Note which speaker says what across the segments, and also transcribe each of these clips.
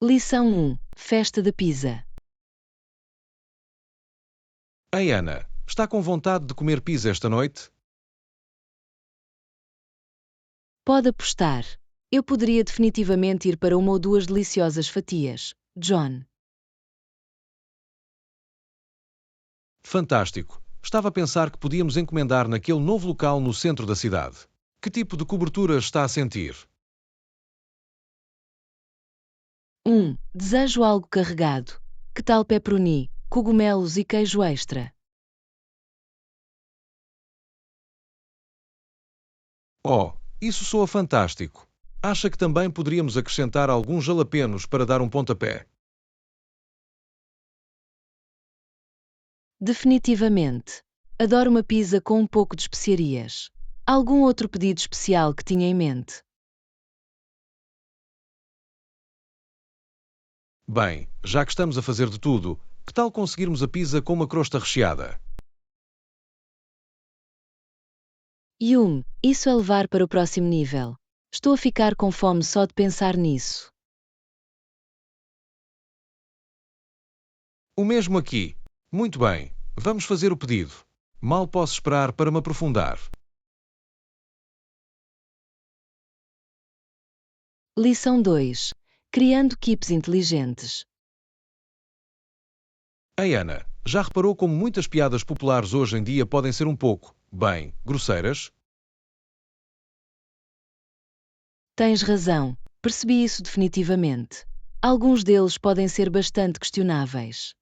Speaker 1: Lição 1. Festa da pizza.
Speaker 2: Ei, Ana, está com vontade de comer pizza esta noite?
Speaker 1: Pode apostar. Eu poderia definitivamente ir para uma ou duas deliciosas fatias. John.
Speaker 2: Fantástico. Estava a pensar que podíamos encomendar naquele novo local no centro da cidade. Que tipo de cobertura está a sentir?
Speaker 1: 1. Desejo algo carregado. Que tal pepperoni, cogumelos e queijo extra?
Speaker 2: Oh, isso soa fantástico. Acha que também poderíamos acrescentar alguns jalapenos para dar um pontapé?
Speaker 1: Definitivamente. Adoro uma pizza com um pouco de especiarias. Algum outro pedido especial que tinha em mente?
Speaker 2: Bem, já que estamos a fazer de tudo, que tal conseguirmos a pizza com uma crosta recheada?
Speaker 1: Isso é levar para o próximo nível. Estou a ficar com fome só de pensar nisso.
Speaker 2: O mesmo aqui. Muito bem, vamos fazer o pedido. Mal posso esperar para me aprofundar.
Speaker 1: Lição 2. Criando keeps inteligentes.
Speaker 2: Ei, Ana, já reparou como muitas piadas populares hoje em dia podem ser um pouco, bem, grosseiras?
Speaker 1: Tens razão. Percebi isso definitivamente. Alguns deles podem ser bastante questionáveis.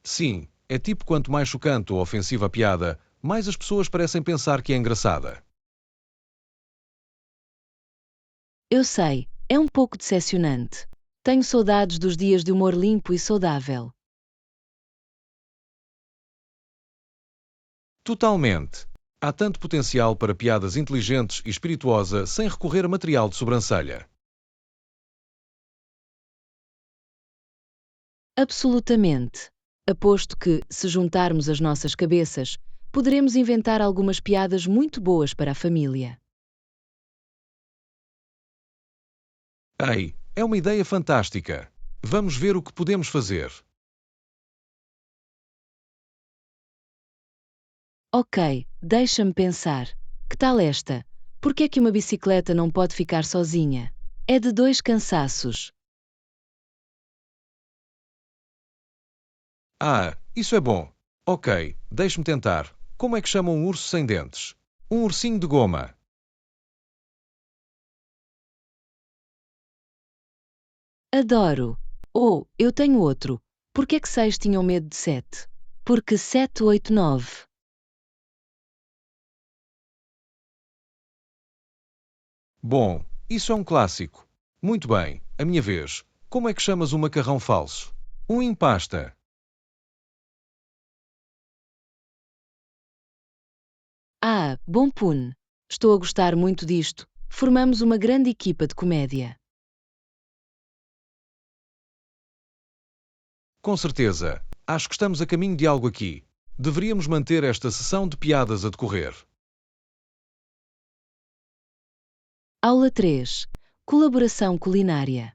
Speaker 2: Sim, é tipo quanto mais chocante ou ofensiva a piada, mais as pessoas parecem pensar que é engraçada.
Speaker 1: Eu sei, é um pouco decepcionante. Tenho saudades dos dias de humor limpo e saudável.
Speaker 2: Totalmente. Há tanto potencial para piadas inteligentes e espirituosa sem recorrer a material de sobrancelha.
Speaker 1: Absolutamente. Aposto que, se juntarmos as nossas cabeças, poderemos inventar algumas piadas muito boas para a família.
Speaker 2: Ei, é uma ideia fantástica. Vamos ver o que podemos fazer.
Speaker 1: Ok, deixa-me pensar. Que tal esta? Por que é que uma bicicleta não pode ficar sozinha? É de dois cansaços.
Speaker 2: Ah, isso é bom. Ok, deixe-me tentar. Como é que chama um urso sem dentes? Um ursinho de goma.
Speaker 1: Adoro! Oh, eu tenho outro. Por que é que 6 tinham medo de 7? Porque 7, 8, 9.
Speaker 2: Bom, isso é um clássico. Muito bem, a minha vez. Como é que chamas um macarrão falso? Um empasta.
Speaker 1: Ah, bom pun. Estou a gostar muito disto. Formamos uma grande equipa de comédia.
Speaker 2: Com certeza. Acho que estamos a caminho de algo aqui. Deveríamos manter esta sessão de piadas a decorrer.
Speaker 1: Aula 3. Colaboração culinária.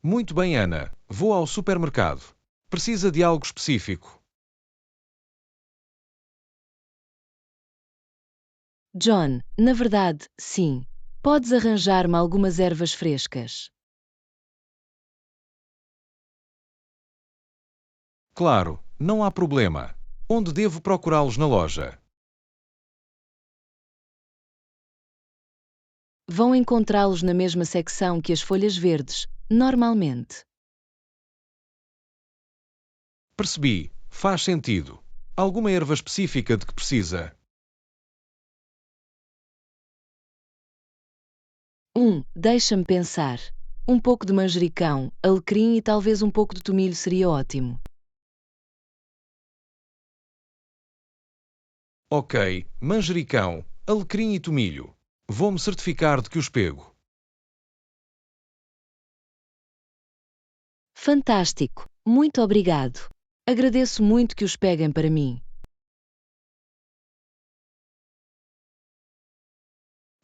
Speaker 2: Muito bem, Ana. Vou ao supermercado. Precisa de algo específico.
Speaker 1: John, na verdade, sim. Podes arranjar-me algumas ervas frescas.
Speaker 2: Claro, não há problema. Onde devo procurá-los na loja?
Speaker 1: Vão encontrá-los na mesma secção que as folhas verdes, normalmente.
Speaker 2: Percebi. Faz sentido. Alguma erva específica de que precisa?
Speaker 1: Deixa-me pensar. Um pouco de manjericão, alecrim e talvez um pouco de tomilho seria ótimo.
Speaker 2: Ok, manjericão, alecrim e tomilho. Vou-me certificar de que os pego.
Speaker 1: Fantástico! Muito obrigado. Agradeço muito que os peguem para mim.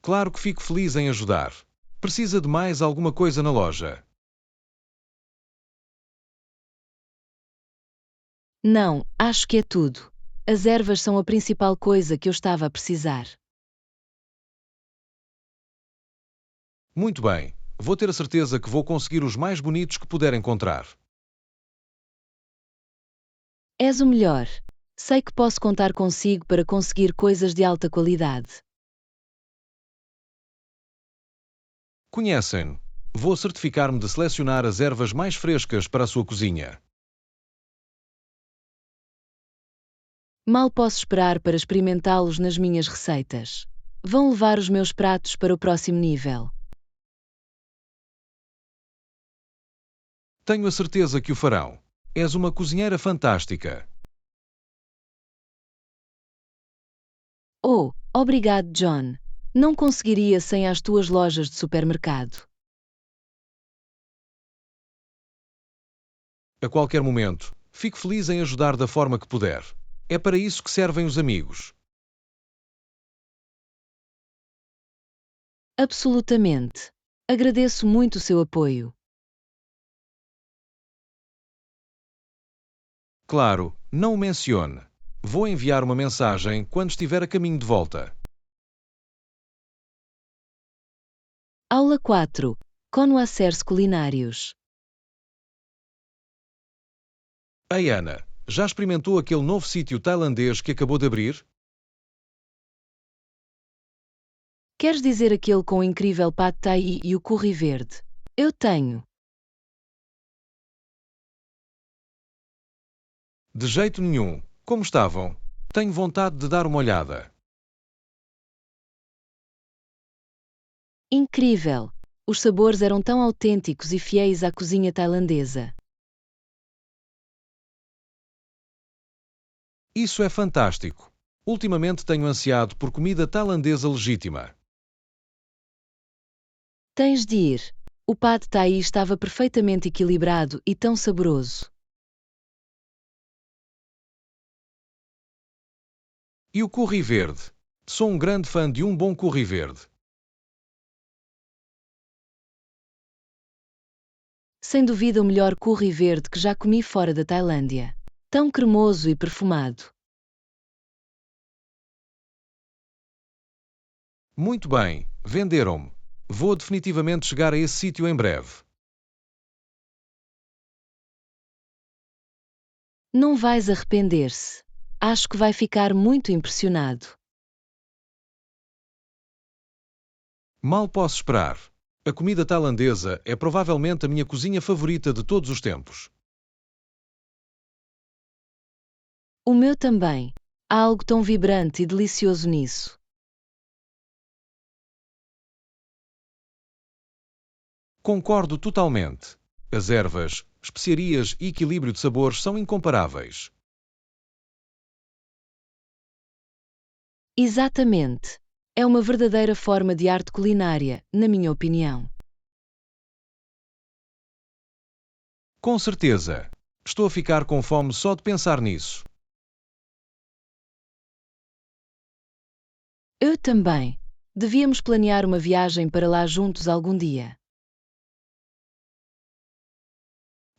Speaker 2: Claro que fico feliz em ajudar. Precisa de mais alguma coisa na loja?
Speaker 1: Não, acho que é tudo. As ervas são a principal coisa que eu estava a precisar.
Speaker 2: Muito bem. Vou ter a certeza que vou conseguir os mais bonitos que puder encontrar.
Speaker 1: És o melhor. Sei que posso contar consigo para conseguir coisas de alta qualidade.
Speaker 2: Conhecem-no. Vou certificar-me de selecionar as ervas mais frescas para a sua cozinha.
Speaker 1: Mal posso esperar para experimentá-los nas minhas receitas. Vão levar os meus pratos para o próximo nível.
Speaker 2: Tenho a certeza que o farão. És uma cozinheira fantástica.
Speaker 1: Oh, obrigado, John. Não conseguiria sem as tuas lojas de supermercado.
Speaker 2: A qualquer momento, fico feliz em ajudar da forma que puder. É para isso que servem os amigos.
Speaker 1: Absolutamente. Agradeço muito o seu apoio.
Speaker 2: Claro, não o mencione. Vou enviar uma mensagem quando estiver a caminho de volta.
Speaker 1: Aula 4. Connoisseurs culinários.
Speaker 2: Ei Ana, já experimentou aquele novo sítio tailandês que acabou de abrir?
Speaker 1: Queres dizer aquele com o incrível pad thai e o curry verde? Eu tenho.
Speaker 2: De jeito nenhum. Como estavam? Tenho vontade de dar uma olhada.
Speaker 1: Incrível! Os sabores eram tão autênticos e fiéis à cozinha tailandesa.
Speaker 2: Isso é fantástico. Ultimamente tenho ansiado por comida tailandesa legítima.
Speaker 1: Tens de ir. O pad thai estava perfeitamente equilibrado e tão saboroso.
Speaker 2: E o curry verde? Sou um grande fã de um bom curry verde.
Speaker 1: Sem dúvida o melhor curry verde que já comi fora da Tailândia. Tão cremoso e perfumado.
Speaker 2: Muito bem, venderam-me. Vou definitivamente chegar a esse sítio em breve.
Speaker 1: Não vais arrepender-se. Acho que vai ficar muito impressionado.
Speaker 2: Mal posso esperar. A comida tailandesa é provavelmente a minha cozinha favorita de todos os tempos.
Speaker 1: O meu também. Há algo tão vibrante e delicioso nisso.
Speaker 2: Concordo totalmente. As ervas, especiarias e equilíbrio de sabores são incomparáveis.
Speaker 1: Exatamente. É uma verdadeira forma de arte culinária, na minha opinião.
Speaker 2: Com certeza. Estou a ficar com fome só de pensar nisso.
Speaker 1: Eu também. Devíamos planear uma viagem para lá juntos algum dia.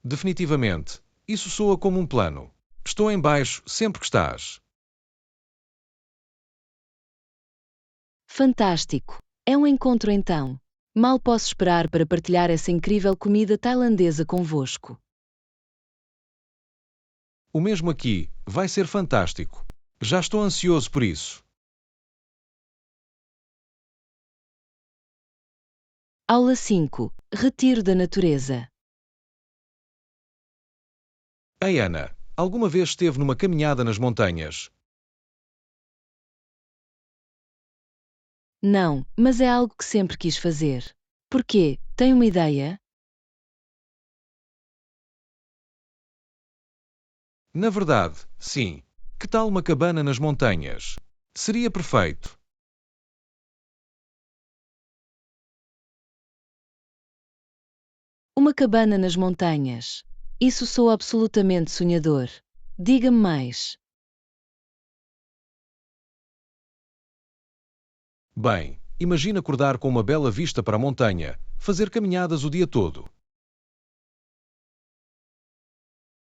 Speaker 2: Definitivamente. Isso soa como um plano. Estou em baixo sempre que estás.
Speaker 1: Fantástico! É um encontro então. Mal posso esperar para partilhar essa incrível comida tailandesa convosco.
Speaker 2: O mesmo aqui, vai ser fantástico. Já estou ansioso por isso.
Speaker 1: Aula 5. Retiro da natureza.
Speaker 2: Ei Ana, alguma vez esteve numa caminhada nas montanhas?
Speaker 1: Não, mas é algo que sempre quis fazer. Porquê? Tem uma ideia?
Speaker 2: Na verdade, sim. Que tal uma cabana nas montanhas? Seria perfeito.
Speaker 1: Uma cabana nas montanhas. Isso soa absolutamente sonhador. Diga-me mais.
Speaker 2: Bem, Imagina acordar com uma bela vista para a montanha, fazer caminhadas o dia todo.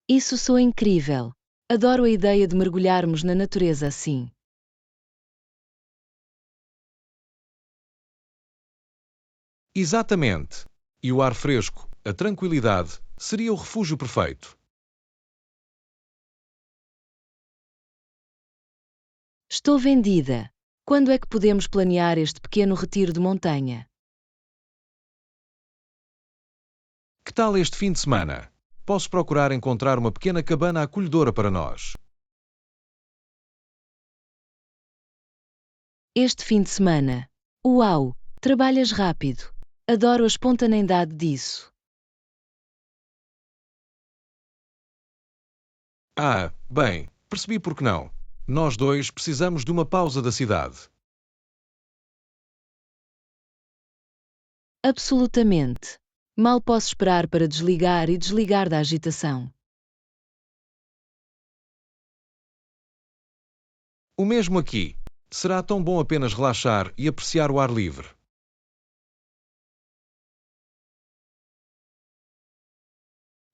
Speaker 1: Isso soa incrível. Adoro a ideia de mergulharmos na natureza assim.
Speaker 2: Exatamente. E o ar fresco, a tranquilidade, seria o refúgio perfeito.
Speaker 1: Estou vendida. Quando é que podemos planear este pequeno retiro de montanha?
Speaker 2: Que tal este fim de semana? Posso procurar encontrar uma pequena cabana acolhedora para nós.
Speaker 1: Este fim de semana. Uau! Trabalhas rápido. Adoro a espontaneidade disso.
Speaker 2: Bem, percebi por que não. Nós dois precisamos de uma pausa da cidade.
Speaker 1: Absolutamente. Mal posso esperar para desligar e desligar da agitação.
Speaker 2: O mesmo aqui. Será tão bom apenas relaxar e apreciar o ar livre.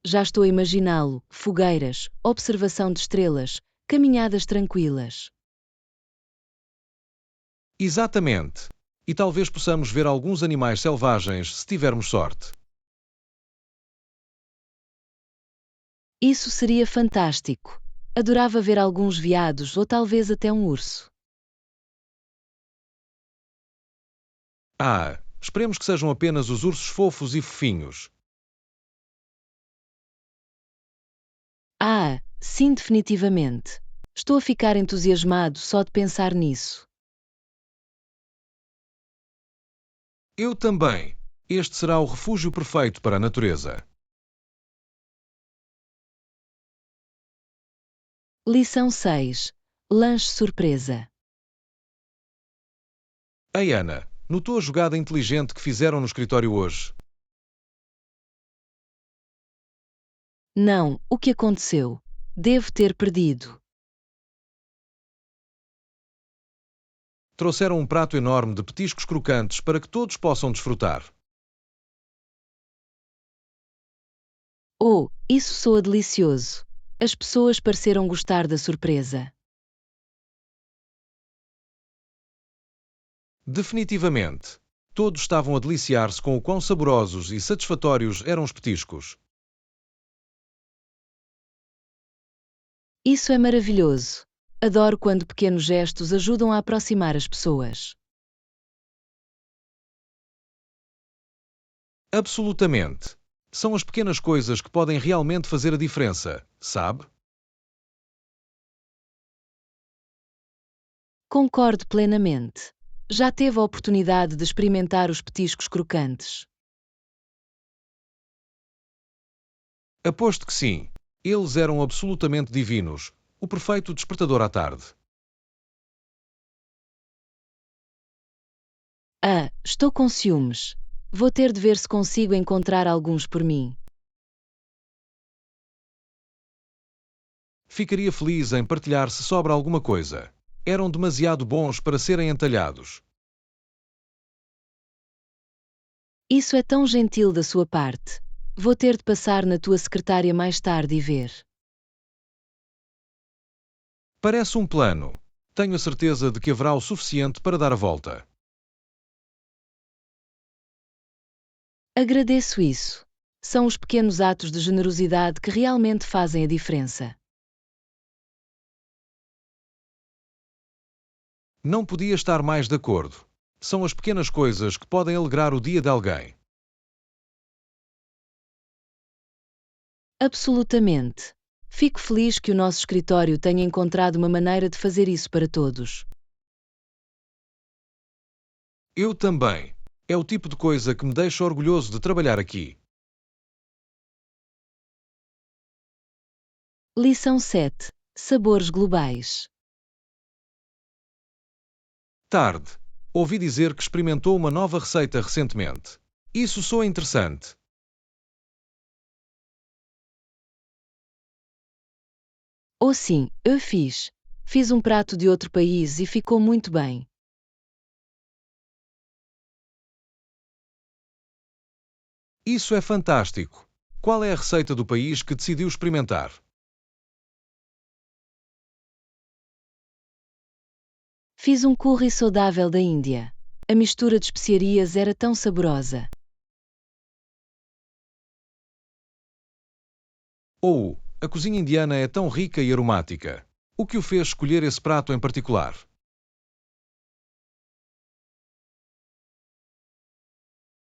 Speaker 1: Já estou a imaginá-lo: fogueiras, observação de estrelas, caminhadas tranquilas.
Speaker 2: Exatamente. E talvez possamos ver alguns animais selvagens se tivermos sorte.
Speaker 1: Isso seria fantástico. Adorava ver alguns veados ou talvez até um urso.
Speaker 2: Esperemos que sejam apenas os ursos fofos e fofinhos.
Speaker 1: Sim, definitivamente. Estou a ficar entusiasmado só de pensar nisso.
Speaker 2: Eu também. Este será o refúgio perfeito para a natureza.
Speaker 1: Lição 6. Lanche surpresa.
Speaker 2: Ei, Ana, notou a jogada inteligente que fizeram no escritório hoje?
Speaker 1: Não, o que aconteceu? Devo ter perdido.
Speaker 2: Trouxeram um prato enorme de petiscos crocantes para que todos possam desfrutar.
Speaker 1: Oh, isso soa delicioso. As pessoas pareceram gostar da surpresa.
Speaker 2: Definitivamente. Todos estavam a deliciar-se com o quão saborosos e satisfatórios eram os petiscos.
Speaker 1: Isso é maravilhoso. Adoro quando pequenos gestos ajudam a aproximar as pessoas.
Speaker 2: Absolutamente. São as pequenas coisas que podem realmente fazer a diferença, sabe?
Speaker 1: Concordo plenamente. Já teve a oportunidade de experimentar os petiscos crocantes?
Speaker 2: Aposto que sim. Eles eram absolutamente divinos. O perfeito despertador à tarde.
Speaker 1: Estou com ciúmes. Vou ter de ver se consigo encontrar alguns por mim.
Speaker 2: Ficaria feliz em partilhar se sobra alguma coisa. Eram demasiado bons para serem entalhados.
Speaker 1: Isso é tão gentil da sua parte. Vou ter de passar na tua secretária mais tarde e ver.
Speaker 2: Parece um plano. Tenho a certeza de que haverá o suficiente para dar a volta.
Speaker 1: Agradeço isso. São os pequenos atos de generosidade que realmente fazem a diferença.
Speaker 2: Não podia estar mais de acordo. São as pequenas coisas que podem alegrar o dia de alguém.
Speaker 1: Absolutamente. Fico feliz que o nosso escritório tenha encontrado uma maneira de fazer isso para todos.
Speaker 2: Eu também. É o tipo de coisa que me deixa orgulhoso de trabalhar aqui.
Speaker 1: Lição 7. Sabores globais.
Speaker 2: Tarde. Ouvi dizer que experimentou uma nova receita recentemente. Isso soa interessante.
Speaker 1: Oh sim, eu fiz. Fiz um prato de outro país e ficou muito bem.
Speaker 2: Isso é fantástico! Qual é a receita do país que decidiu experimentar?
Speaker 1: Fiz um curry saudável da Índia. A mistura de especiarias era tão saborosa.
Speaker 2: Ou, a cozinha indiana é tão rica e aromática. O que o fez escolher esse prato em particular?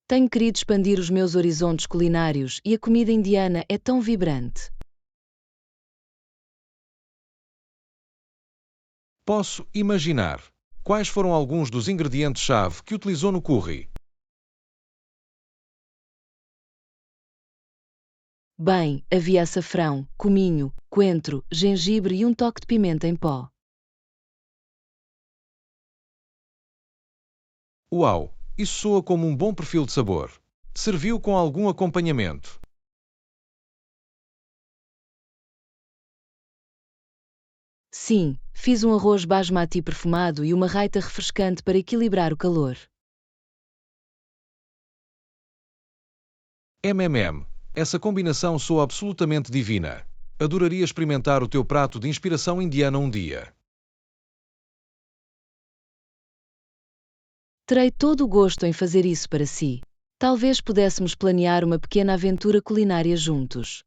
Speaker 1: Tenho querido expandir os meus horizontes culinários e a comida indiana é tão vibrante.
Speaker 2: Posso imaginar. Quais foram alguns dos ingredientes-chave que utilizou no curry?
Speaker 1: Bem, havia açafrão, cominho, coentro, gengibre e um toque de pimenta em pó.
Speaker 2: Uau! Isso soa como um bom perfil de sabor. Serviu com algum acompanhamento?
Speaker 1: Sim, fiz um arroz basmati perfumado e uma raita refrescante para equilibrar o calor.
Speaker 2: Essa combinação soa absolutamente divina. Adoraria experimentar o teu prato de inspiração indiana um dia.
Speaker 1: Terei todo o gosto em fazer isso para si. Talvez pudéssemos planear uma pequena aventura culinária juntos.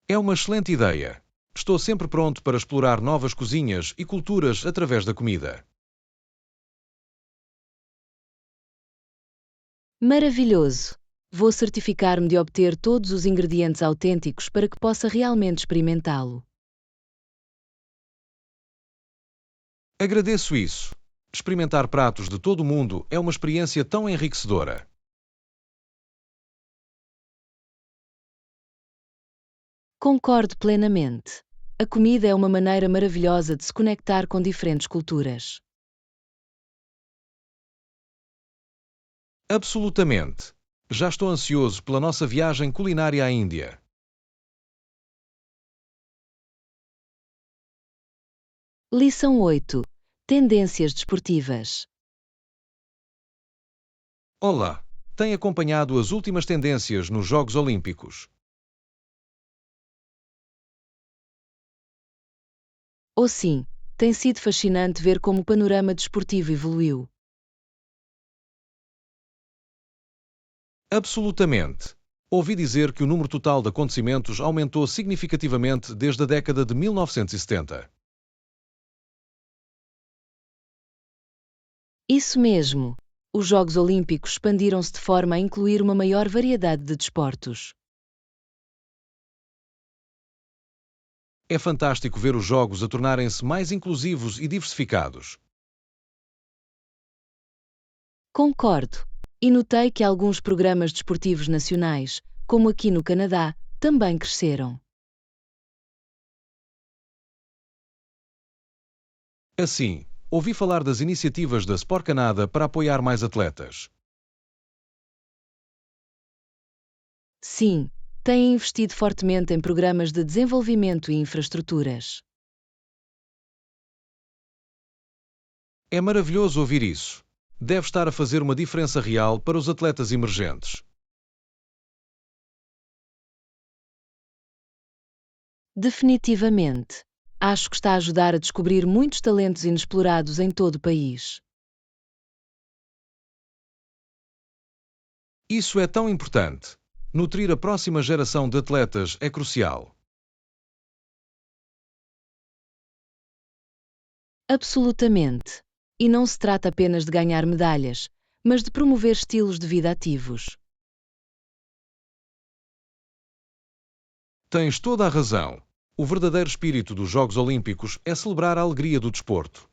Speaker 2: É uma excelente ideia. Estou sempre pronto para explorar novas cozinhas e culturas através da comida.
Speaker 1: Maravilhoso! Vou certificar-me de obter todos os ingredientes autênticos para que possa realmente experimentá-lo.
Speaker 2: Agradeço isso. Experimentar pratos de todo o mundo é uma experiência tão enriquecedora.
Speaker 1: Concordo plenamente. A comida é uma maneira maravilhosa de se conectar com diferentes culturas.
Speaker 2: Absolutamente. Já estou ansioso pela nossa viagem culinária à Índia.
Speaker 1: Lição 8. Tendências desportivas.
Speaker 2: Olá! Tem acompanhado as últimas tendências nos Jogos Olímpicos?
Speaker 1: Ou sim, tem sido fascinante ver como o panorama desportivo evoluiu.
Speaker 2: Absolutamente. Ouvi dizer que o número total de acontecimentos aumentou significativamente desde a década de 1970.
Speaker 1: Isso mesmo. Os Jogos Olímpicos expandiram-se de forma a incluir uma maior variedade de desportos.
Speaker 2: É fantástico ver os jogos a tornarem-se mais inclusivos e diversificados.
Speaker 1: Concordo. E notei que alguns programas desportivos nacionais, como aqui no Canadá, também cresceram.
Speaker 2: Assim, ouvi falar das iniciativas da Sport Canada para apoiar mais atletas.
Speaker 1: Sim, têm investido fortemente em programas de desenvolvimento e infraestruturas.
Speaker 2: É maravilhoso ouvir isso. Deve estar a fazer uma diferença real para os atletas emergentes.
Speaker 1: Definitivamente. Acho que está a ajudar a descobrir muitos talentos inexplorados em todo o país.
Speaker 2: Isso é tão importante. Nutrir a próxima geração de atletas é crucial.
Speaker 1: Absolutamente. E não se trata apenas de ganhar medalhas, mas de promover estilos de vida ativos.
Speaker 2: Tens toda a razão. O verdadeiro espírito dos Jogos Olímpicos é celebrar a alegria do desporto.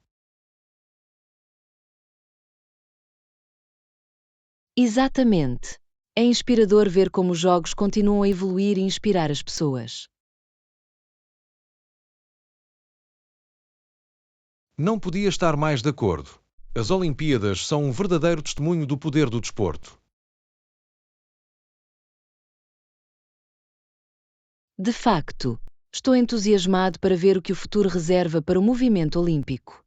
Speaker 1: Exatamente. É inspirador ver como os jogos continuam a evoluir e inspirar as pessoas.
Speaker 2: Não podia estar mais de acordo. As Olimpíadas são um verdadeiro testemunho do poder do desporto.
Speaker 1: De facto, estou entusiasmado para ver o que o futuro reserva para o movimento olímpico.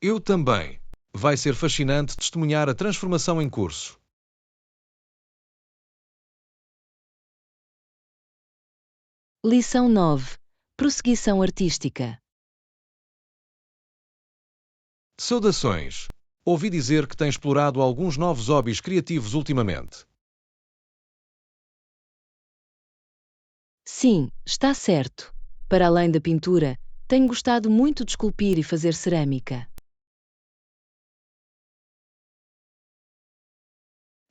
Speaker 2: Eu também. Vai ser fascinante testemunhar a transformação em curso.
Speaker 1: Lição 9. Prosseguição artística.
Speaker 2: Saudações! Ouvi dizer que tem explorado alguns novos hobbies criativos ultimamente.
Speaker 1: Sim, está certo. Para além da pintura, tenho gostado muito de esculpir e fazer cerâmica.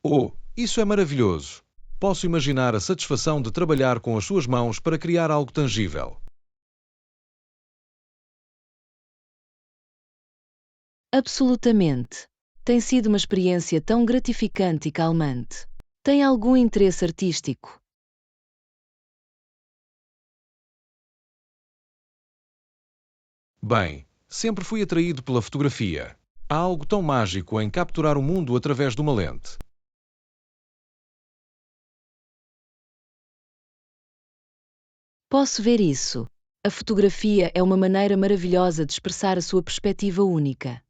Speaker 2: Oh, isso é maravilhoso! Posso imaginar a satisfação de trabalhar com as suas mãos para criar algo tangível.
Speaker 1: Absolutamente. Tem sido uma experiência tão gratificante e calmante. Tem algum interesse artístico?
Speaker 2: Bem, sempre fui atraído pela fotografia. Há algo tão mágico em capturar o mundo através de uma lente.
Speaker 1: Posso ver isso. A fotografia é uma maneira maravilhosa de expressar a sua perspectiva única.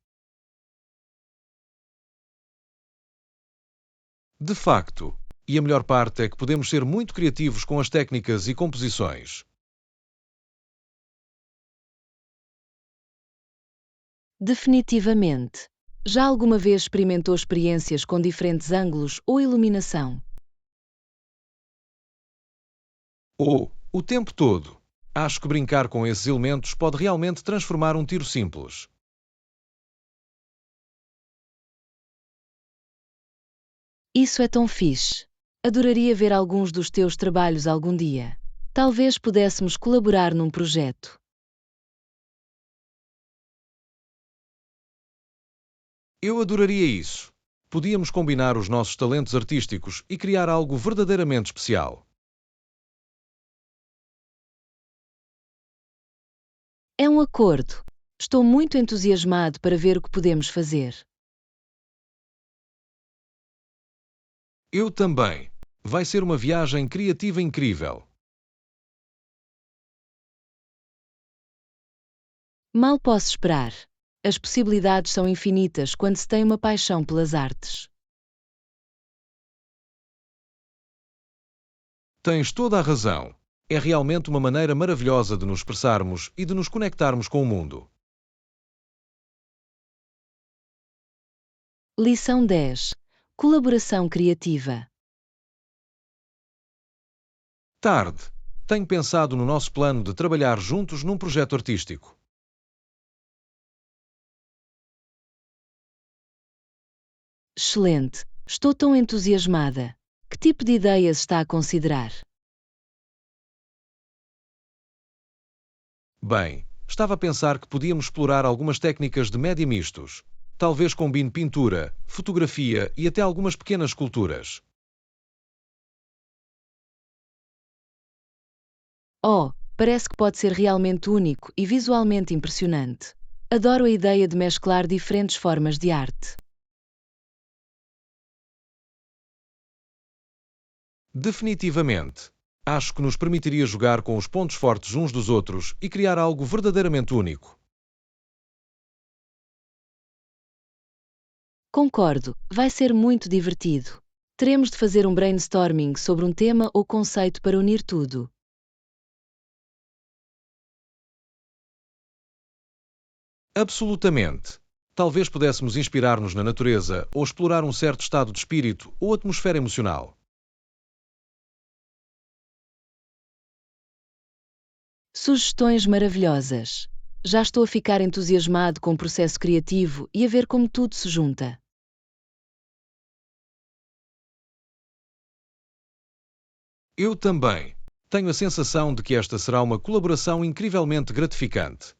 Speaker 2: De facto, e a melhor parte é que podemos ser muito criativos com as técnicas e composições.
Speaker 1: Definitivamente. Já alguma vez experimentou experiências com diferentes ângulos ou iluminação?
Speaker 2: Ou, o tempo todo. Acho que brincar com esses elementos pode realmente transformar um tiro simples.
Speaker 1: Isso é tão fixe. Adoraria ver alguns dos teus trabalhos algum dia. Talvez pudéssemos colaborar num projeto.
Speaker 2: Eu adoraria isso. Podíamos combinar os nossos talentos artísticos e criar algo verdadeiramente especial.
Speaker 1: É um acordo. Estou muito entusiasmado para ver o que podemos fazer.
Speaker 2: Eu também. Vai ser uma viagem criativa incrível.
Speaker 1: Mal posso esperar. As possibilidades são infinitas quando se tem uma paixão pelas artes.
Speaker 2: Tens toda a razão. É realmente uma maneira maravilhosa de nos expressarmos e de nos conectarmos com o mundo.
Speaker 1: Lição 10. Colaboração criativa.
Speaker 2: Tarde. Tenho pensado no nosso plano de trabalhar juntos num projeto artístico.
Speaker 1: Excelente. Estou tão entusiasmada. Que tipo de ideias está a considerar?
Speaker 2: Bem, estava a pensar que podíamos explorar algumas técnicas de média mistos. Talvez combine pintura, fotografia e até algumas pequenas esculturas.
Speaker 1: Oh, parece que pode ser realmente único e visualmente impressionante. Adoro a ideia de mesclar diferentes formas de arte.
Speaker 2: Definitivamente. Acho que nos permitiria jogar com os pontos fortes uns dos outros e criar algo verdadeiramente único.
Speaker 1: Concordo, vai ser muito divertido. Teremos de fazer um brainstorming sobre um tema ou conceito para unir tudo.
Speaker 2: Absolutamente. Talvez pudéssemos inspirar-nos na natureza ou explorar um certo estado de espírito ou atmosfera emocional.
Speaker 1: Sugestões maravilhosas. Já estou a ficar entusiasmado com o processo criativo e a ver como tudo se junta.
Speaker 2: Eu também. Tenho a sensação de que esta será uma colaboração incrivelmente gratificante.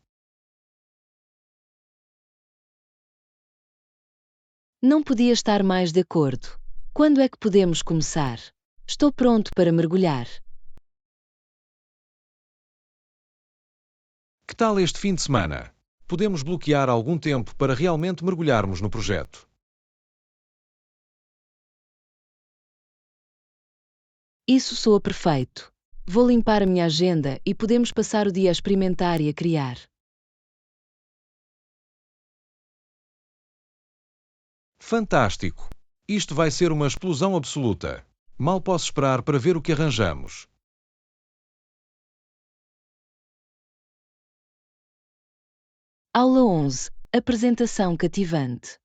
Speaker 1: Não podia estar mais de acordo. Quando é que podemos começar? Estou pronto para mergulhar.
Speaker 2: Que tal este fim de semana? Podemos bloquear algum tempo para realmente mergulharmos no projeto.
Speaker 1: Isso soa perfeito. Vou limpar a minha agenda e podemos passar o dia a experimentar e a criar.
Speaker 2: Fantástico! Isto vai ser uma explosão absoluta. Mal posso esperar para ver o que arranjamos.
Speaker 1: Aula 11. Apresentação cativante.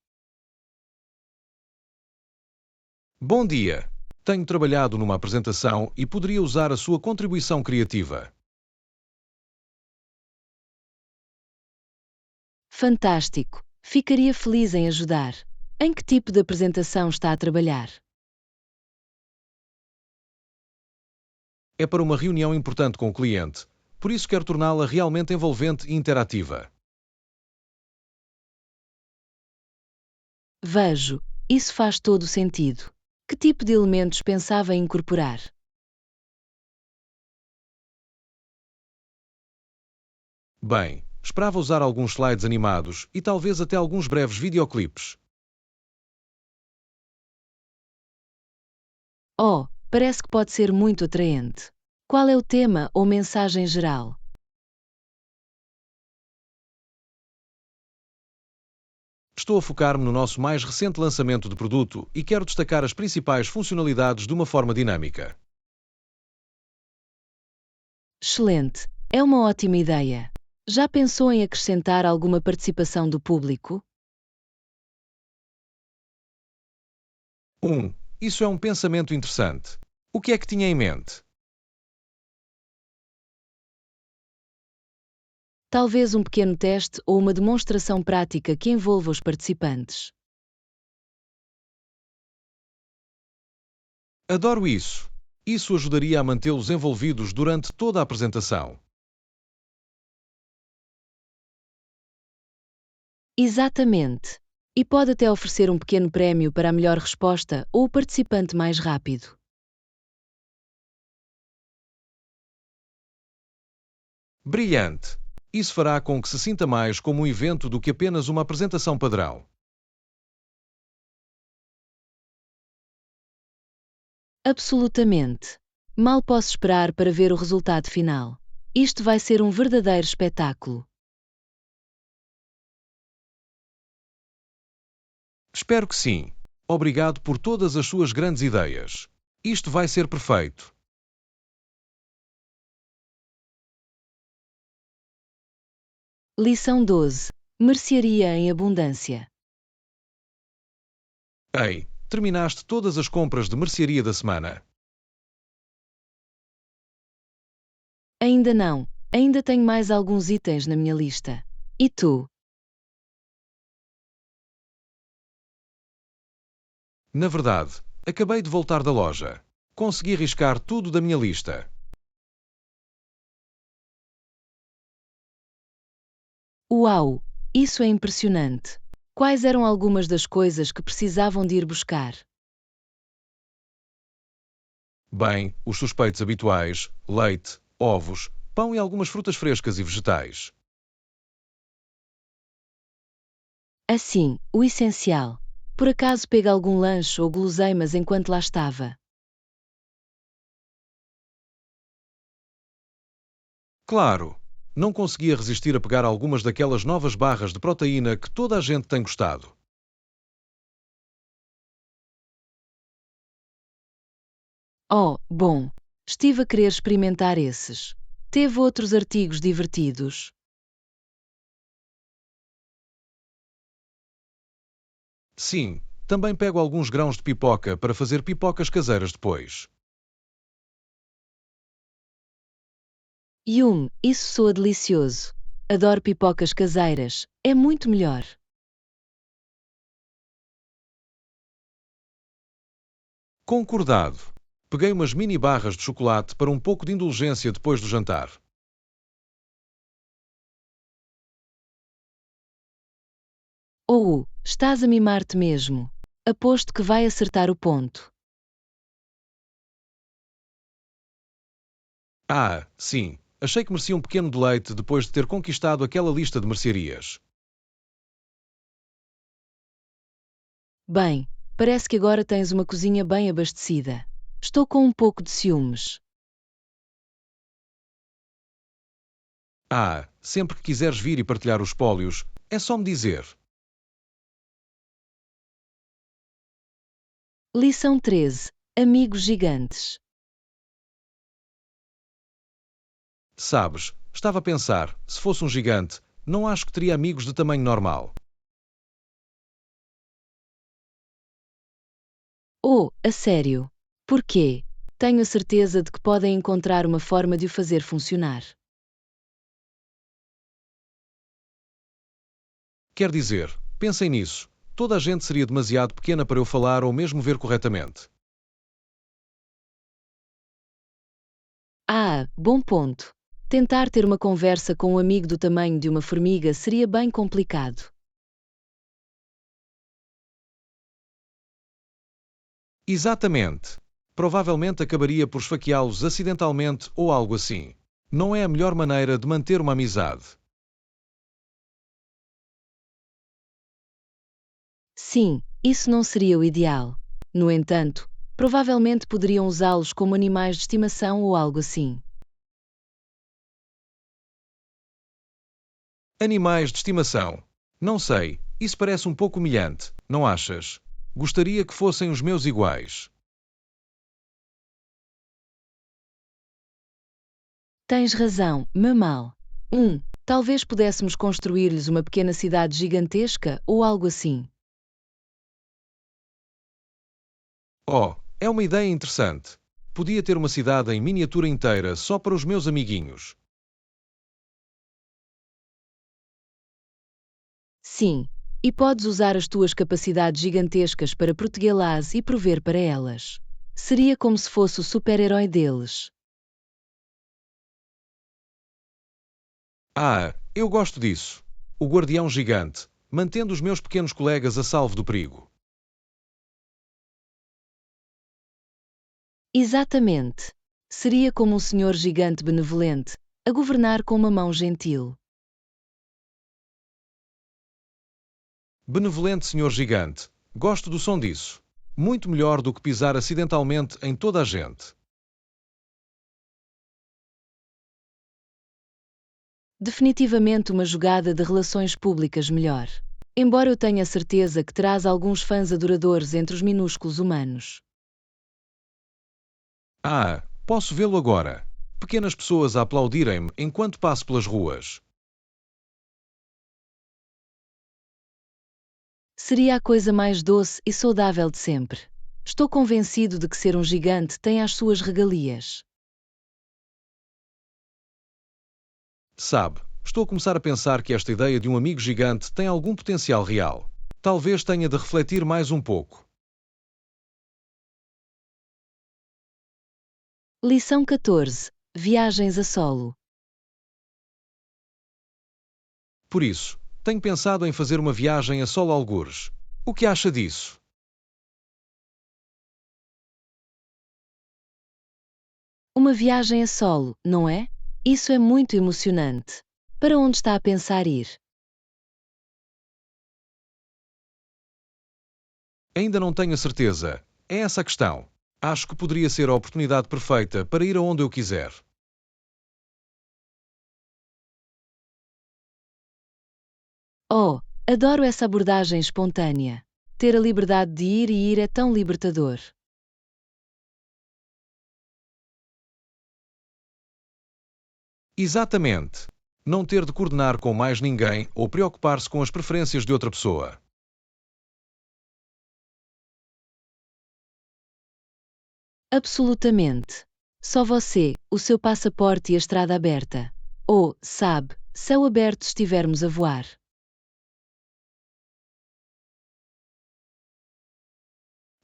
Speaker 2: Bom dia! Tenho trabalhado numa apresentação e poderia usar a sua contribuição criativa.
Speaker 1: Fantástico! Ficaria feliz em ajudar. Em que tipo de apresentação está a trabalhar?
Speaker 2: É para uma reunião importante com o cliente, por isso quero torná-la realmente envolvente e interativa.
Speaker 1: Vejo. Isso faz todo o sentido. Que tipo de elementos pensava em incorporar?
Speaker 2: Bem, esperava usar alguns slides animados e talvez até alguns breves videoclipes.
Speaker 1: Oh, parece que pode ser muito atraente. Qual é o tema ou mensagem geral?
Speaker 2: Estou a focar-me no nosso mais recente lançamento de produto e quero destacar as principais funcionalidades de uma forma dinâmica.
Speaker 1: Excelente! É uma ótima ideia. Já pensou em acrescentar alguma participação do público?
Speaker 2: Isso é um pensamento interessante. O que é que tinha em mente?
Speaker 1: Talvez um pequeno teste ou uma demonstração prática que envolva os participantes.
Speaker 2: Adoro isso! Isso ajudaria a mantê-los envolvidos durante toda a apresentação.
Speaker 1: Exatamente. E pode até oferecer um pequeno prémio para a melhor resposta ou o participante mais rápido.
Speaker 2: Brilhante! Isso fará com que se sinta mais como um evento do que apenas uma apresentação padrão.
Speaker 1: Absolutamente. Mal posso esperar para ver o resultado final. Isto vai ser um verdadeiro espetáculo.
Speaker 2: Espero que sim. Obrigado por todas as suas grandes ideias. Isto vai ser perfeito.
Speaker 1: Lição 12. Mercearia em abundância.
Speaker 2: Ei, terminaste todas as compras de mercearia da semana?
Speaker 1: Ainda não. Ainda tenho mais alguns itens na minha lista. E tu?
Speaker 2: Na verdade, acabei de voltar da loja. Consegui riscar tudo da minha lista.
Speaker 1: Uau! Isso é impressionante. Quais eram algumas das coisas que precisavam de ir buscar?
Speaker 2: Bem, os suspeitos habituais: leite, ovos, pão e algumas frutas frescas e vegetais.
Speaker 1: Assim, o essencial. Por acaso pega algum lanche ou guloseimas enquanto lá estava?
Speaker 2: Claro, não conseguia resistir a pegar algumas daquelas novas barras de proteína que toda a gente tem gostado.
Speaker 1: Oh, bom! Estive a querer experimentar esses. Teve outros artigos divertidos.
Speaker 2: Sim, também pego alguns grãos de pipoca para fazer pipocas caseiras depois.
Speaker 1: Isso soa delicioso. Adoro pipocas caseiras. É muito melhor.
Speaker 2: Concordado. Peguei umas mini barras de chocolate para um pouco de indulgência depois do jantar.
Speaker 1: Estás a mimar-te mesmo. Aposto que vai acertar o ponto.
Speaker 2: Ah, sim, achei que merecia um pequeno deleite depois de ter conquistado aquela lista de mercearias.
Speaker 1: Bem, parece que agora tens uma cozinha bem abastecida. Estou com um pouco de ciúmes.
Speaker 2: Ah, sempre que quiseres vir e partilhar os espólios, é só me dizer.
Speaker 1: Lição 13. Amigos gigantes.
Speaker 2: Sabes, estava a pensar, se fosse um gigante, não acho que teria amigos de tamanho normal.
Speaker 1: Oh, a sério? Porquê? Tenho a certeza de que podem encontrar uma forma de o fazer funcionar.
Speaker 2: Quer dizer, pensem nisso. Toda a gente seria demasiado pequena para eu falar ou mesmo ver corretamente.
Speaker 1: Ah, bom ponto. Tentar ter uma conversa com um amigo do tamanho de uma formiga seria bem complicado.
Speaker 2: Exatamente. Provavelmente acabaria por esfaqueá-los acidentalmente ou algo assim. Não é a melhor maneira de manter uma amizade.
Speaker 1: Sim, isso não seria o ideal. No entanto, provavelmente poderiam usá-los como animais de estimação ou algo assim.
Speaker 2: Animais de estimação. Não sei, isso parece um pouco humilhante, não achas? Gostaria que fossem os meus iguais.
Speaker 1: Tens razão, Mamal. Talvez pudéssemos construir-lhes uma pequena cidade gigantesca ou algo assim.
Speaker 2: Oh, é uma ideia interessante. Podia ter uma cidade em miniatura inteira só para os meus amiguinhos.
Speaker 1: Sim, e podes usar as tuas capacidades gigantescas para protegê-las e prover para elas. Seria como se fosse o super-herói deles.
Speaker 2: Ah, eu gosto disso. O guardião gigante, mantendo os meus pequenos colegas a salvo do perigo.
Speaker 1: Exatamente. Seria como um senhor gigante benevolente, a governar com uma mão gentil.
Speaker 2: Benevolente senhor gigante. Gosto do som disso. Muito melhor do que pisar acidentalmente em toda a gente.
Speaker 1: Definitivamente uma jogada de relações públicas melhor. Embora eu tenha certeza que terás alguns fãs adoradores entre os minúsculos humanos.
Speaker 2: Ah, posso vê-lo agora. Pequenas pessoas a aplaudirem-me enquanto passo pelas ruas.
Speaker 1: Seria a coisa mais doce e saudável de sempre. Estou convencido de que ser um gigante tem as suas regalias.
Speaker 2: Sabe, estou a começar a pensar que esta ideia de um amigo gigante tem algum potencial real. Talvez tenha de refletir mais um pouco.
Speaker 1: Lição 14. Viagens a solo.
Speaker 2: Por isso, tenho pensado em fazer uma viagem a solo algures. O que acha disso?
Speaker 1: Uma viagem a solo, não é? Isso é muito emocionante. Para onde está a pensar ir?
Speaker 2: Ainda não tenho a certeza. É essa a questão. Acho que poderia ser a oportunidade perfeita para ir aonde eu quiser.
Speaker 1: Oh, adoro essa abordagem espontânea. Ter a liberdade de ir e ir é tão libertador.
Speaker 2: Exatamente. Não ter de coordenar com mais ninguém ou preocupar-se com as preferências de outra pessoa.
Speaker 1: Absolutamente. Só você, o seu passaporte e a estrada aberta. Ou, sabe, céu aberto se estivermos a voar.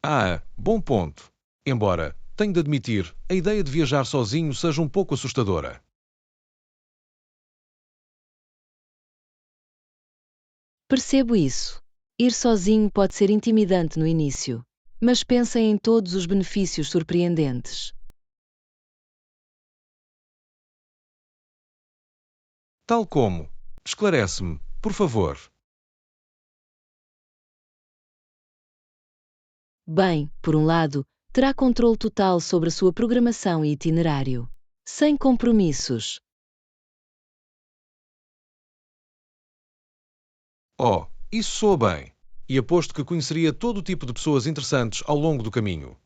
Speaker 2: Ah, bom ponto. Embora, tenho de admitir, a ideia de viajar sozinho seja um pouco assustadora.
Speaker 1: Percebo isso. Ir sozinho pode ser intimidante no início, mas pensem em todos os benefícios surpreendentes.
Speaker 2: Tal como. Esclarece-me, por favor.
Speaker 1: Bem, por um lado, terá controle total sobre a sua programação e itinerário. Sem compromissos.
Speaker 2: Oh, isso soa bem. e aposto que conheceria todo o tipo de pessoas interessantes ao longo do caminho.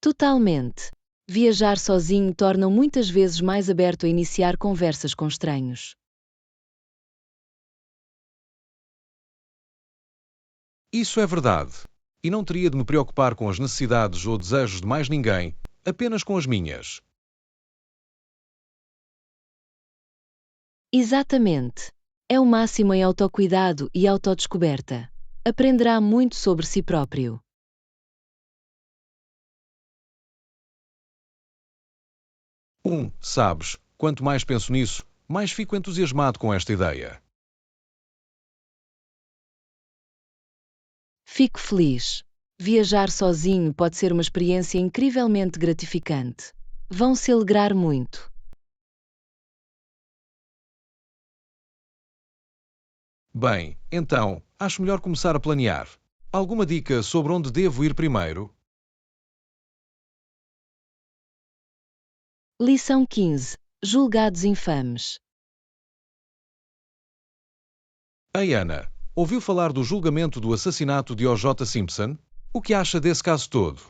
Speaker 1: Totalmente. Viajar sozinho torna-o muitas vezes mais aberto a iniciar conversas com estranhos.
Speaker 2: Isso é verdade. E não teria de me preocupar com as necessidades ou desejos de mais ninguém, apenas com as minhas.
Speaker 1: Exatamente. É o máximo em autocuidado e autodescoberta. Aprenderá muito sobre si próprio.
Speaker 2: Sabes, quanto mais penso nisso, mais fico entusiasmado com esta ideia.
Speaker 1: Fico feliz. Viajar sozinho pode ser uma experiência incrivelmente gratificante. Vão se alegrar muito.
Speaker 2: Bem, então, acho melhor começar a planear. Alguma dica sobre onde devo ir primeiro?
Speaker 1: Lição 15. Julgados infames.
Speaker 2: Ei, Ana, ouviu falar do julgamento do assassinato de O.J. Simpson? O que acha desse caso todo?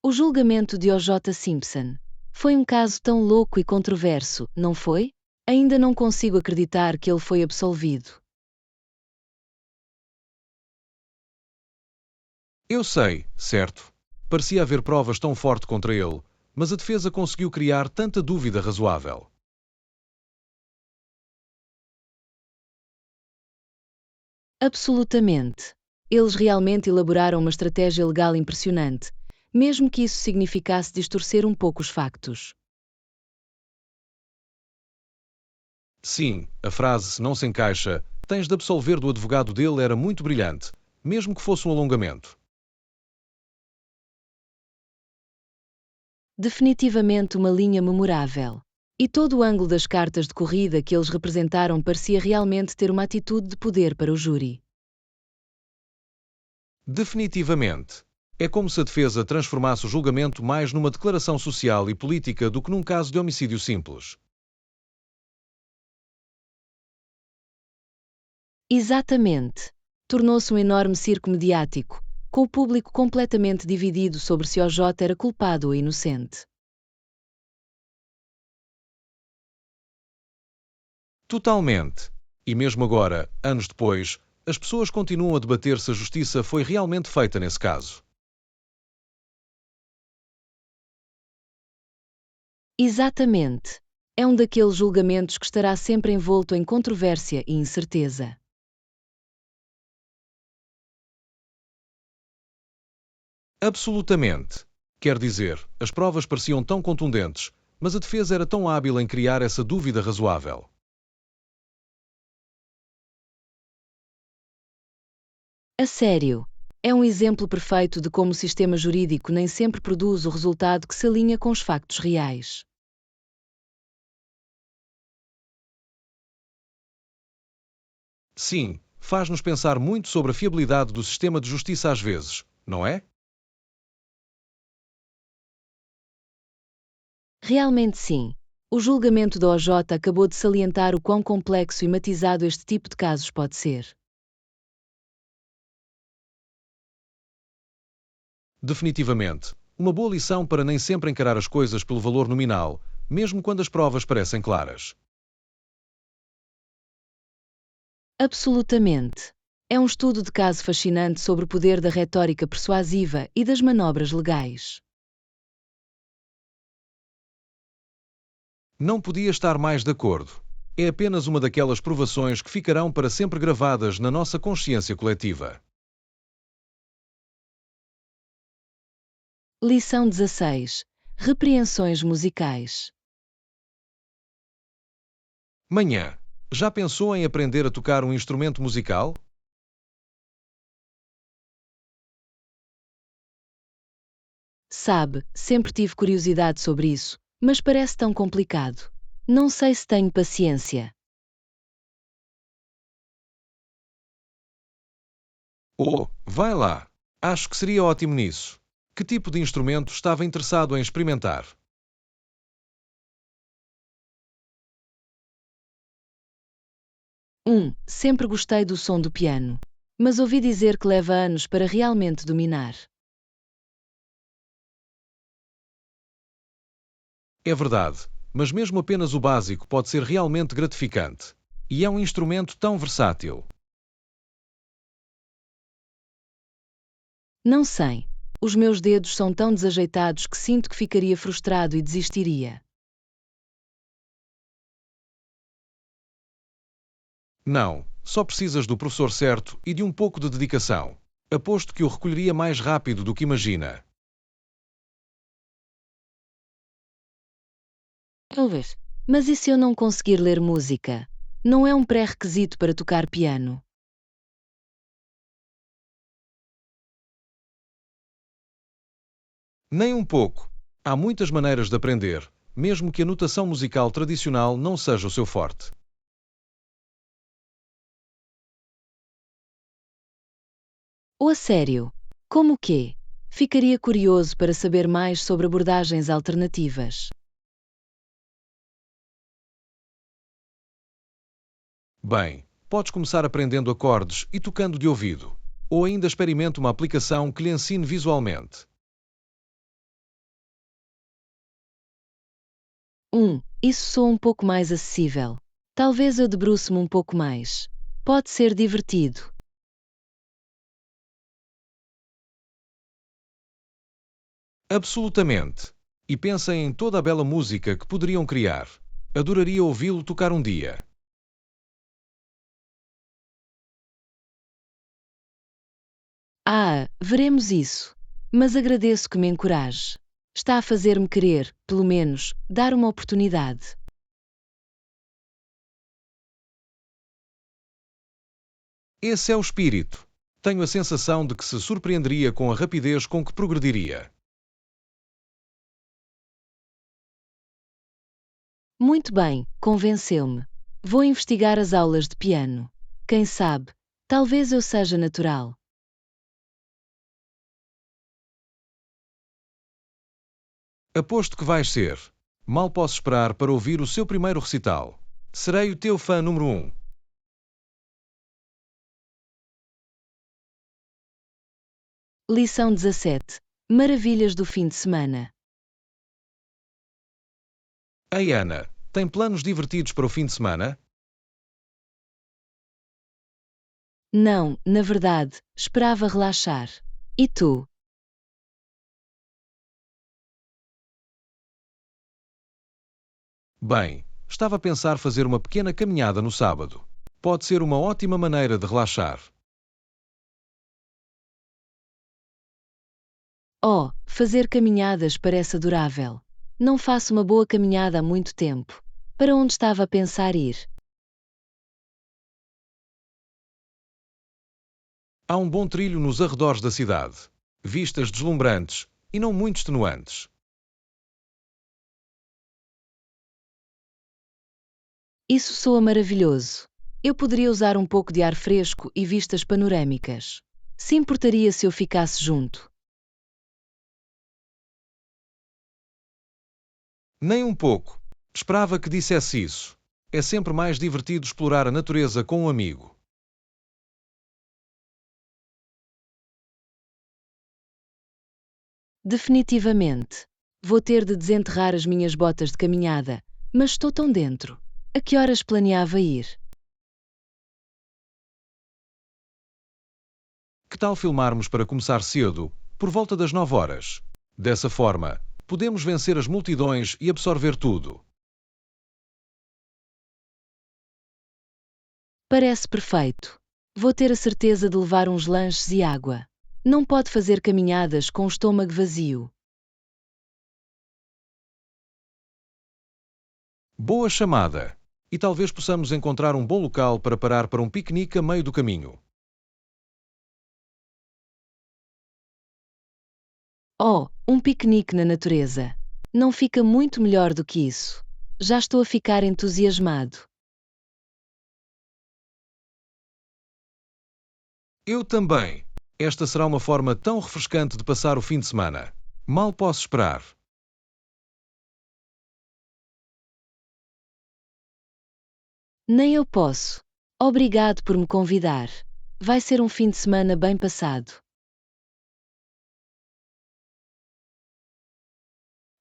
Speaker 1: O julgamento de O.J. Simpson foi um caso tão louco e controverso, não foi? Ainda não consigo acreditar que ele foi absolvido.
Speaker 2: Eu sei, certo. Parecia haver provas tão fortes contra ele, mas a defesa conseguiu criar tanta dúvida razoável.
Speaker 1: Absolutamente. Eles realmente elaboraram uma estratégia legal impressionante, mesmo que isso significasse distorcer um pouco os factos.
Speaker 2: Sim, a frase "se não se encaixa, tens de absolver" do advogado dele era muito brilhante, mesmo que fosse um alongamento.
Speaker 1: Definitivamente uma linha memorável. E todo o ângulo das cartas de corrida que eles representaram parecia realmente ter uma atitude de poder para o júri.
Speaker 2: Definitivamente. É como se a defesa transformasse o julgamento mais numa declaração social e política do que num caso de homicídio simples.
Speaker 1: Exatamente. Tornou-se um enorme circo mediático, com o público completamente dividido sobre se O.J. era culpado ou inocente.
Speaker 2: Totalmente. E mesmo agora, anos depois, as pessoas continuam a debater se a justiça foi realmente feita nesse caso.
Speaker 1: Exatamente. É um daqueles julgamentos que estará sempre envolto em controvérsia e incerteza.
Speaker 2: Absolutamente. Quer dizer, as provas pareciam tão contundentes, mas a defesa era tão hábil em criar essa dúvida razoável.
Speaker 1: A sério. É um exemplo perfeito de como o sistema jurídico nem sempre produz o resultado que se alinha com os factos reais.
Speaker 2: Sim, faz-nos pensar muito sobre a fiabilidade do sistema de justiça às vezes, não é?
Speaker 1: Realmente sim. O julgamento da OJ acabou de salientar o quão complexo e matizado este tipo de casos pode ser.
Speaker 2: Definitivamente. Uma boa lição para nem sempre encarar as coisas pelo valor nominal, mesmo quando as provas parecem claras.
Speaker 1: Absolutamente. É um estudo de caso fascinante sobre o poder da retórica persuasiva e das manobras legais.
Speaker 2: Não podia estar mais de acordo. É apenas uma daquelas provações que ficarão para sempre gravadas na nossa consciência coletiva.
Speaker 1: Lição 16. Repreensões musicais.
Speaker 2: Manhã. Já pensou em aprender a tocar um instrumento musical?
Speaker 1: Sabe, sempre tive curiosidade sobre isso, mas parece tão complicado. Não sei se tenho paciência.
Speaker 2: Oh, vai lá. Acho que seria ótimo nisso. Que tipo de instrumento estava interessado em experimentar?
Speaker 1: Sempre gostei do som do piano. Mas ouvi dizer que leva anos para realmente dominar.
Speaker 2: É verdade, mas mesmo apenas o básico pode ser realmente gratificante. E é um instrumento tão versátil.
Speaker 1: Não sei. Os meus dedos são tão desajeitados que sinto que ficaria frustrado e desistiria.
Speaker 2: Não, só precisas do professor certo e de um pouco de dedicação. Aposto que o recolheria mais rápido do que imagina.
Speaker 1: Talvez. Mas e se eu não conseguir ler música? Não é um pré-requisito para tocar piano.
Speaker 2: Nem um pouco. Há muitas maneiras de aprender, mesmo que a notação musical tradicional não seja o seu forte.
Speaker 1: Ou a sério? Como o quê? Ficaria curioso para saber mais sobre abordagens alternativas.
Speaker 2: Bem, podes começar aprendendo acordes e tocando de ouvido. Ou ainda experimente uma aplicação que lhe ensine visualmente.
Speaker 1: Isso soa um pouco mais acessível. Talvez eu debruce-me um pouco mais. Pode ser divertido.
Speaker 2: Absolutamente. E pensem em toda a bela música que poderiam criar. Adoraria ouvi-lo tocar um dia.
Speaker 1: Veremos isso. Mas agradeço que me encoraje. Está a fazer-me querer, pelo menos, dar uma oportunidade.
Speaker 2: Esse é o espírito. Tenho a sensação de que se surpreenderia com a rapidez com que progrediria.
Speaker 1: Muito bem, convenceu-me. Vou investigar as aulas de piano. Quem sabe, talvez eu seja natural.
Speaker 2: Aposto que vais ser. Mal posso esperar para ouvir o seu primeiro recital. Serei o teu fã número 1.
Speaker 1: Lição 17. Maravilhas do fim de semana.
Speaker 2: Ei Ana, tem planos divertidos para o fim de semana?
Speaker 1: Não, na verdade, esperava relaxar. E tu?
Speaker 2: Bem, estava a pensar fazer uma pequena caminhada no sábado. Pode ser uma ótima maneira de relaxar.
Speaker 1: Fazer caminhadas parece adorável. Não faço uma boa caminhada há muito tempo. Para onde estava a pensar ir?
Speaker 2: Há um bom trilho nos arredores da cidade. Vistas deslumbrantes e não muito extenuantes.
Speaker 1: Isso soa maravilhoso. Eu poderia usar um pouco de ar fresco e vistas panorâmicas. Se importaria se eu ficasse junto?
Speaker 2: Nem um pouco. Esperava que dissesse isso. É sempre mais divertido explorar a natureza com um amigo.
Speaker 1: Definitivamente. Vou ter de desenterrar as minhas botas de caminhada, mas estou tão dentro. A que horas planeava ir?
Speaker 2: Que tal filmarmos para começar cedo, por volta das 9 horas? Dessa forma, podemos vencer as multidões e absorver tudo.
Speaker 1: Parece perfeito. Vou ter a certeza de levar uns lanches e água. Não pode fazer caminhadas com o estômago vazio.
Speaker 2: Boa chamada! E talvez possamos encontrar um bom local para parar para um piquenique a meio do caminho.
Speaker 1: Um piquenique na natureza. Não fica muito melhor do que isso. Já estou a ficar entusiasmado.
Speaker 2: Eu também! Esta será uma forma tão refrescante de passar o fim de semana. Mal posso esperar.
Speaker 1: Nem eu posso. Obrigado por me convidar. Vai ser um fim de semana bem passado.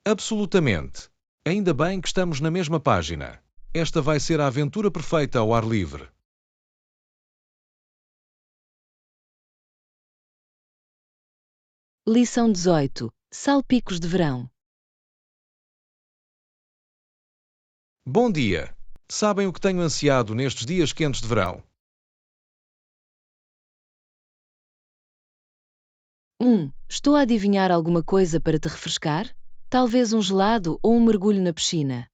Speaker 2: Absolutamente. Ainda bem que estamos na mesma página. Esta vai ser a aventura perfeita ao ar livre.
Speaker 1: Lição 18. Salpicos de verão.
Speaker 2: Bom dia! Sabem o que tenho ansiado nestes dias quentes de verão?
Speaker 1: 1. Estou a adivinhar alguma coisa para te refrescar? Talvez um gelado ou um mergulho na piscina.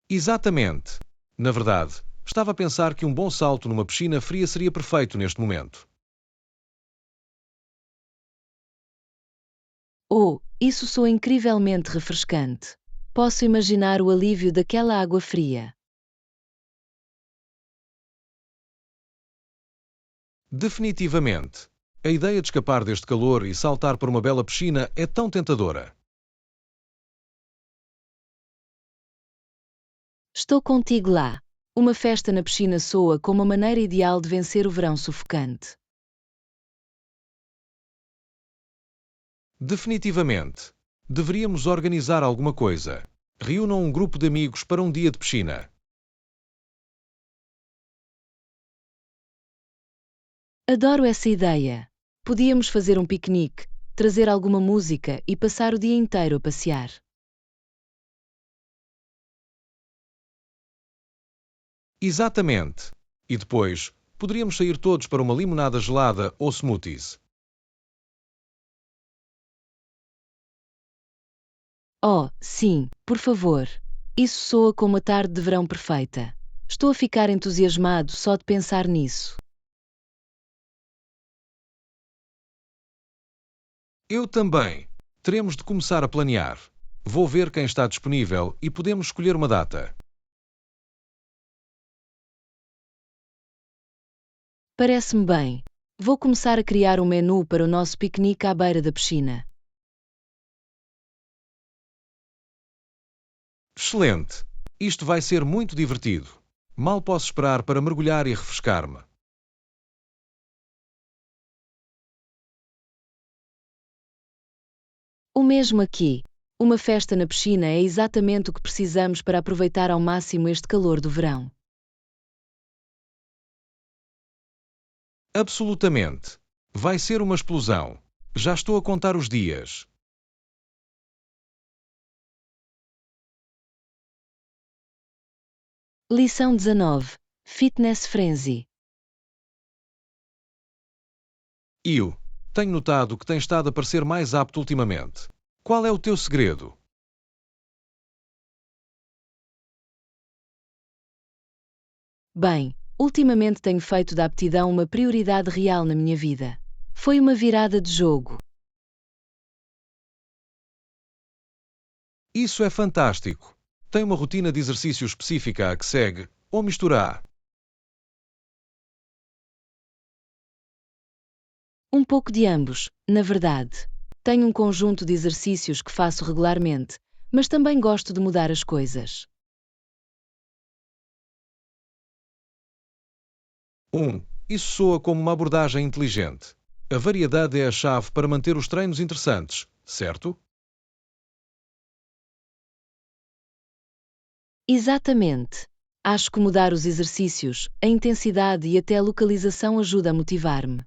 Speaker 2: Exatamente. Na verdade, estava a pensar que um bom salto numa piscina fria seria perfeito neste momento.
Speaker 1: Oh, isso soa incrivelmente refrescante. Posso imaginar o alívio daquela água fria.
Speaker 2: Definitivamente. A ideia de escapar deste calor e saltar por uma bela piscina é tão tentadora.
Speaker 1: Estou contigo lá. Uma festa na piscina soa como a maneira ideal de vencer o verão sufocante.
Speaker 2: Definitivamente. Deveríamos organizar alguma coisa. Reúnam um grupo de amigos para um dia de piscina.
Speaker 1: Adoro essa ideia. Podíamos fazer um piquenique, trazer alguma música e passar o dia inteiro a passear.
Speaker 2: Exatamente. E depois, poderíamos sair todos para uma limonada gelada ou smoothies.
Speaker 1: Oh, sim, por favor. Isso soa como uma tarde de verão perfeita. Estou a ficar entusiasmado só de pensar nisso.
Speaker 2: Eu também. Teremos de começar a planear. Vou ver quem está disponível e podemos escolher uma data.
Speaker 1: Parece-me bem. Vou começar a criar um menu para o nosso piquenique à beira da piscina.
Speaker 2: Excelente! Isto vai ser muito divertido. Mal posso esperar para mergulhar e refrescar-me.
Speaker 1: O mesmo aqui. Uma festa na piscina é exatamente o que precisamos para aproveitar ao máximo este calor do verão.
Speaker 2: Absolutamente. Vai ser uma explosão. Já estou a contar os dias.
Speaker 1: Lição 19. Fitness Frenzy.
Speaker 2: Eu tenho notado que tens estado a parecer mais apto ultimamente. Qual é o teu segredo?
Speaker 1: Bem, ultimamente tenho feito da aptidão uma prioridade real na minha vida. Foi uma virada de jogo.
Speaker 2: Isso é fantástico. Tem uma rotina de exercício específica a que segue, ou mistura?
Speaker 1: Um pouco de ambos, na verdade. Tenho um conjunto de exercícios que faço regularmente, mas também gosto de mudar as coisas.
Speaker 2: Isso soa como uma abordagem inteligente. A variedade é a chave para manter os treinos interessantes, certo?
Speaker 1: Exatamente. Acho que mudar os exercícios, a intensidade e até a localização ajuda a motivar-me.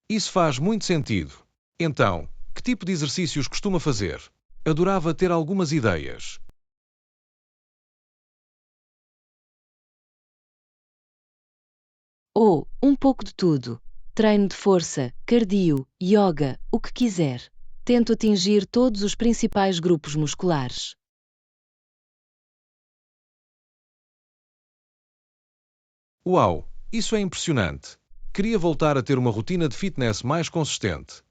Speaker 2: Isso faz muito sentido. Então, que tipo de exercícios costuma fazer? Adorava ter algumas ideias.
Speaker 1: Ou, um pouco de tudo. Treino de força, cardio, yoga, o que quiser. Tento atingir todos os principais grupos musculares.
Speaker 2: Uau, isso é impressionante. Queria voltar a ter uma rotina de fitness mais consistente.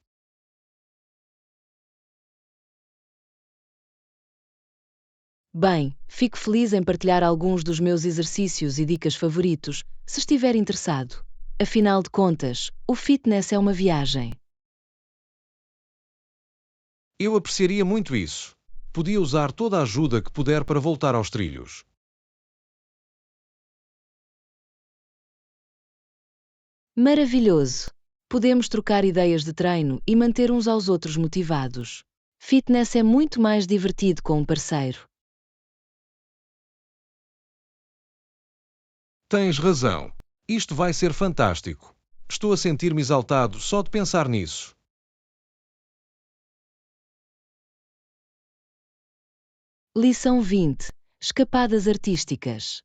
Speaker 1: Bem, fico feliz em partilhar alguns dos meus exercícios e dicas favoritos, se estiver interessado. Afinal de contas, o fitness é uma viagem.
Speaker 2: Eu apreciaria muito isso. Podia usar toda a ajuda que puder para voltar aos trilhos.
Speaker 1: Maravilhoso! Podemos trocar ideias de treino e manter uns aos outros motivados. Fitness é muito mais divertido com um parceiro.
Speaker 2: Tens razão. Isto vai ser fantástico. Estou a sentir-me exaltado só de pensar nisso.
Speaker 1: Lição 20. Escapadas artísticas.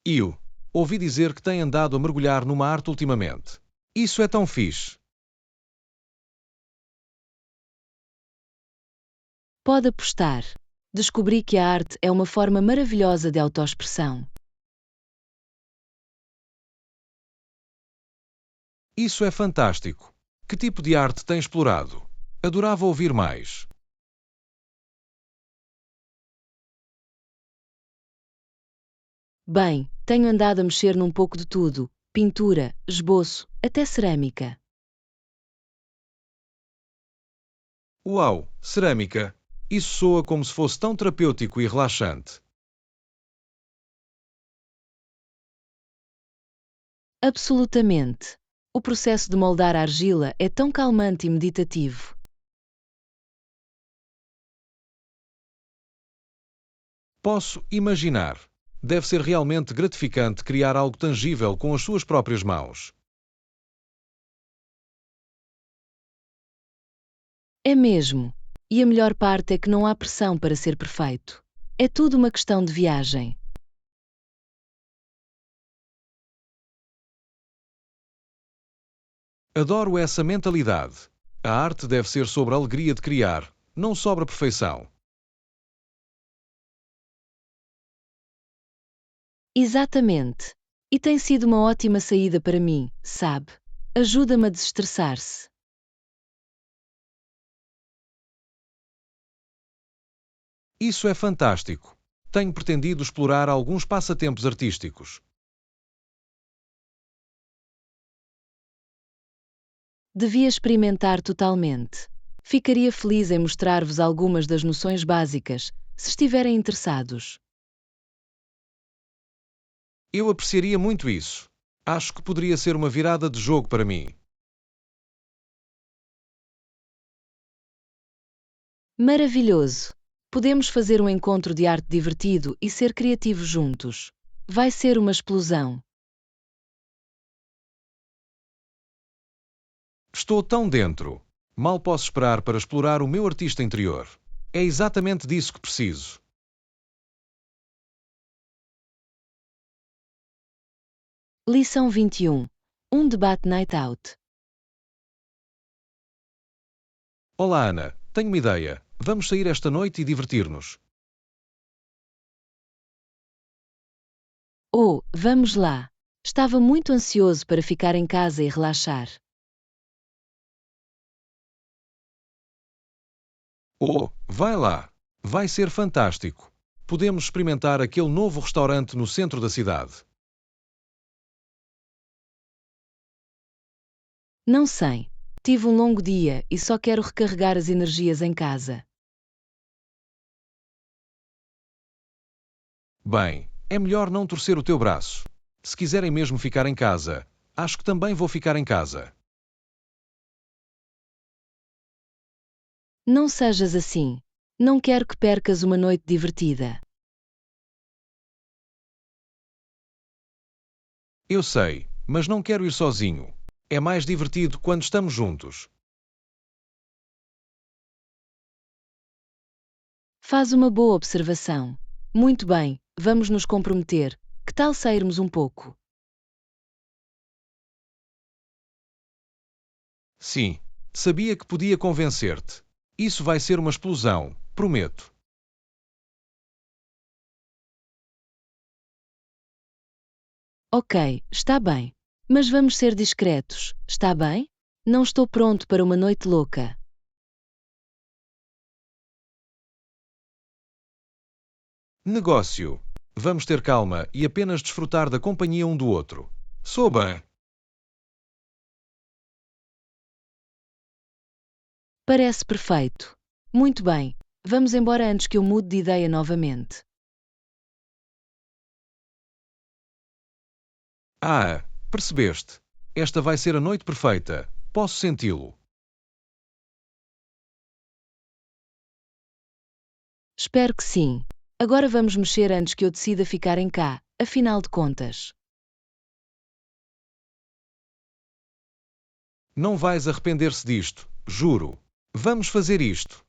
Speaker 2: Eu ouvi dizer que tem andado a mergulhar numa arte ultimamente. Isso é tão fixe.
Speaker 1: Pode apostar. Descobri que a arte é uma forma maravilhosa de autoexpressão.
Speaker 2: Isso é fantástico. Que tipo de arte tem explorado? Adorava ouvir mais.
Speaker 1: Bem, tenho andado a mexer num pouco de tudo: pintura, esboço, até cerâmica.
Speaker 2: Uau, cerâmica. Isso soa como se fosse tão terapêutico e relaxante.
Speaker 1: Absolutamente. O processo de moldar a argila é tão calmante e meditativo.
Speaker 2: Posso imaginar. Deve ser realmente gratificante criar algo tangível com as suas próprias mãos.
Speaker 1: É mesmo. E a melhor parte é que não há pressão para ser perfeito. É tudo uma questão de viagem.
Speaker 2: Adoro essa mentalidade. A arte deve ser sobre a alegria de criar, não sobre a perfeição.
Speaker 1: Exatamente. E tem sido uma ótima saída para mim, sabe? Ajuda-me a desestressar-se.
Speaker 2: Isso é fantástico. Tenho pretendido explorar alguns passatempos artísticos.
Speaker 1: Devia experimentar totalmente. Ficaria feliz em mostrar-vos algumas das noções básicas, se estiverem interessados.
Speaker 2: Eu apreciaria muito isso. Acho que poderia ser uma virada de jogo para mim.
Speaker 1: Maravilhoso! Podemos fazer um encontro de arte divertido e ser criativos juntos. Vai ser uma explosão.
Speaker 2: Estou tão dentro. Mal posso esperar para explorar o meu artista interior. É exatamente disso que preciso.
Speaker 1: Lição 21. Um debate night out.
Speaker 2: Olá, Ana. Tenho uma ideia. Vamos sair esta noite e divertir-nos.
Speaker 1: Oh, vamos lá! Estava muito ansioso para ficar em casa e relaxar.
Speaker 2: Oh, vai lá. Vai ser fantástico. Podemos experimentar aquele novo restaurante no centro da cidade.
Speaker 1: Não sei. Tive um longo dia e só quero recarregar as energias em casa.
Speaker 2: Bem, é melhor não torcer o teu braço. Se quiserem mesmo ficar em casa, acho que também vou ficar em casa.
Speaker 1: Não sejas assim. Não quero que percas uma noite divertida.
Speaker 2: Eu sei, mas não quero ir sozinho. É mais divertido quando estamos juntos.
Speaker 1: Faz uma boa observação. Muito bem, vamos nos comprometer. Que tal sairmos um pouco?
Speaker 2: Sim, sabia que podia convencer-te. Isso vai ser uma explosão, prometo.
Speaker 1: Ok, está bem. Mas vamos ser discretos, está bem? Não estou pronto para uma noite louca.
Speaker 2: Negócio. Vamos ter calma e apenas desfrutar da companhia um do outro. Sou bem.
Speaker 1: Parece perfeito. Muito bem, vamos embora antes que eu mude de ideia novamente.
Speaker 2: Ah, percebeste? Esta vai ser a noite perfeita. Posso senti-lo.
Speaker 1: Espero que sim. Agora vamos mexer antes que eu decida ficar em cá, afinal de contas.
Speaker 2: Não vais arrepender-se disto, juro. Vamos fazer isto.